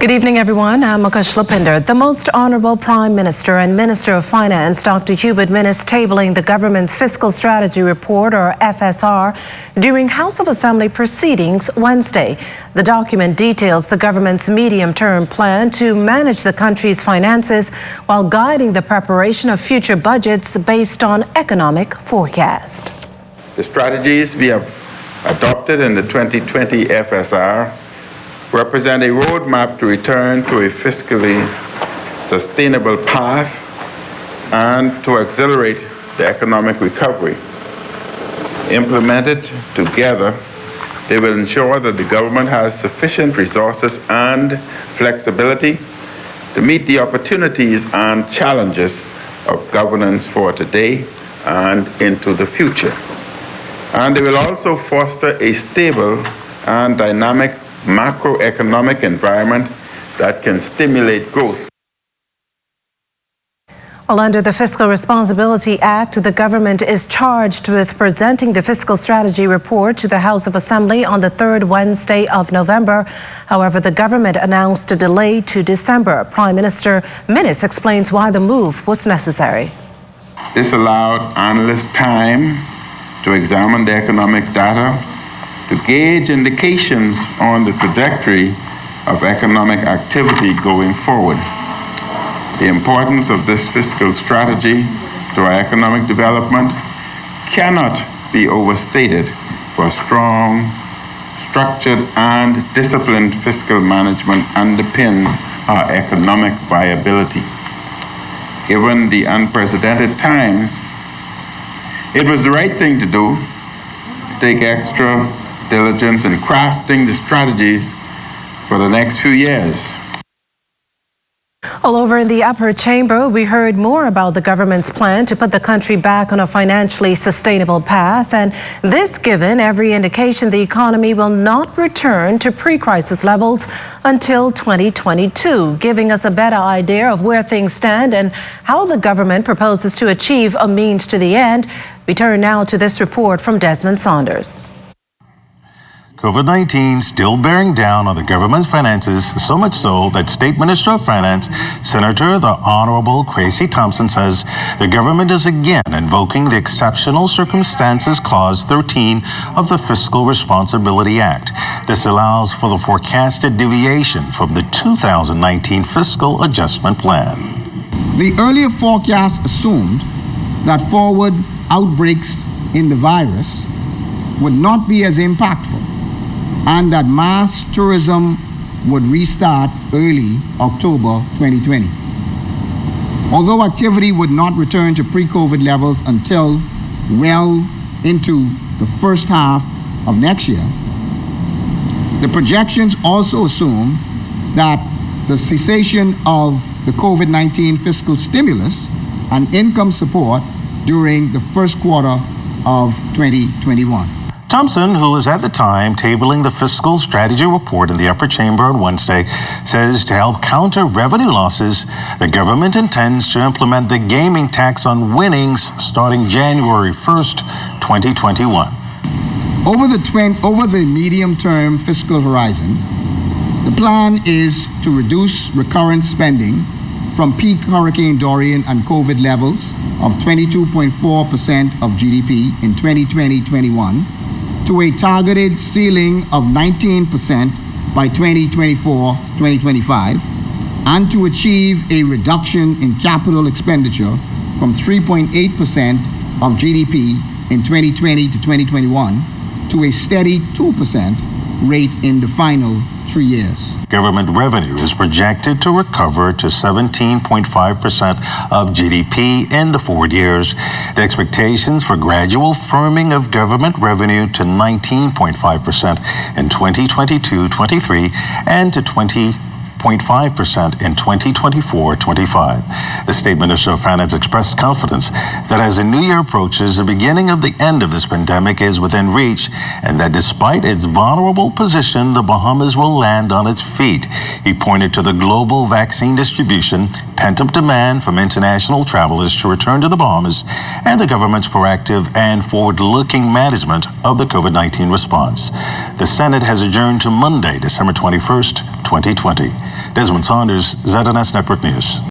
Good evening, everyone. I'm Mukesh Lapinder. The Most Honorable Prime Minister and Minister of Finance, Dr. Hubert Minnis, tabling the government's Fiscal Strategy Report, or FSR, during House of Assembly proceedings Wednesday. The document details the government's medium-term plan to manage the country's finances while guiding the preparation of future budgets based on economic forecast. The strategies we have adopted in the 2020 FSR represent a roadmap to return to a fiscally sustainable path and to accelerate the economic recovery. Implemented together, they will ensure that the government has sufficient resources and flexibility to meet the opportunities and challenges of governance for today and into the future. And they will also foster a stable and dynamic macroeconomic environment that can stimulate growth. Well, under the Fiscal Responsibility Act, the government is charged with presenting the Fiscal Strategy Report to the House of Assembly on the third Wednesday of November. However, the government announced a delay to December. Prime Minister Minnis explains why the move was necessary. This allowed analysts time to examine the economic data, to gauge indications on the trajectory of economic activity going forward. The importance of this fiscal strategy to our economic development cannot be overstated, for strong, structured, and disciplined fiscal management underpins our economic viability. Given the unprecedented times, it was the right thing to do, to take extra diligence in crafting the strategies for the next few years. All over in the upper chamber, we heard more about the government's plan to put the country back on a financially sustainable path, and this given every indication the economy will not return to pre-crisis levels until 2022, giving us a better idea of where things stand and how the government proposes to achieve a means to the end. We turn now to this report from Desmond Saunders. COVID-19 still bearing down on the government's finances, so much so that State Minister of Finance, Senator the Honorable Kwesi Thompson, says the government is again invoking the Exceptional Circumstances Clause 13 of the Fiscal Responsibility Act. This allows for the forecasted deviation from the 2019 Fiscal Adjustment Plan. The earlier forecast assumed that forward outbreaks in the virus would not be as impactful, and that mass tourism would restart early October 2020. Although activity would not return to pre-COVID levels until well into the first half of next year, the projections also assume that the cessation of the COVID-19 fiscal stimulus and income support during the first quarter of 2021. Thompson, who was at the time tabling the Fiscal Strategy Report in the upper chamber on Wednesday, says to help counter revenue losses, the government intends to implement the gaming tax on winnings starting January 1st, 2021. Over the medium-term fiscal horizon, the plan is to reduce recurrent spending from peak Hurricane Dorian and COVID levels of 22.4% of GDP in 2020-21 to a targeted ceiling of 19% by 2024-2025, and to achieve a reduction in capital expenditure from 3.8% of GDP in 2020 to 2021 to a steady 2% rate in the final 3 years. Government revenue is projected to recover to 17.5% of GDP in the forward years. The expectations for gradual firming of government revenue to 19.5% in 2022-23 and to 20.5% in 2024-25. The State Minister of Finance expressed confidence that as the new year approaches, the beginning of the end of this pandemic is within reach, and that despite its vulnerable position, the Bahamas will land on its feet. He pointed to the global vaccine distribution, pent-up demand from international travelers to return to the Bahamas, and the government's proactive and forward-looking management of the COVID-19 response. The Senate has adjourned to Monday, December 21st, 2020. Desmond Saunders, ZNS Network News.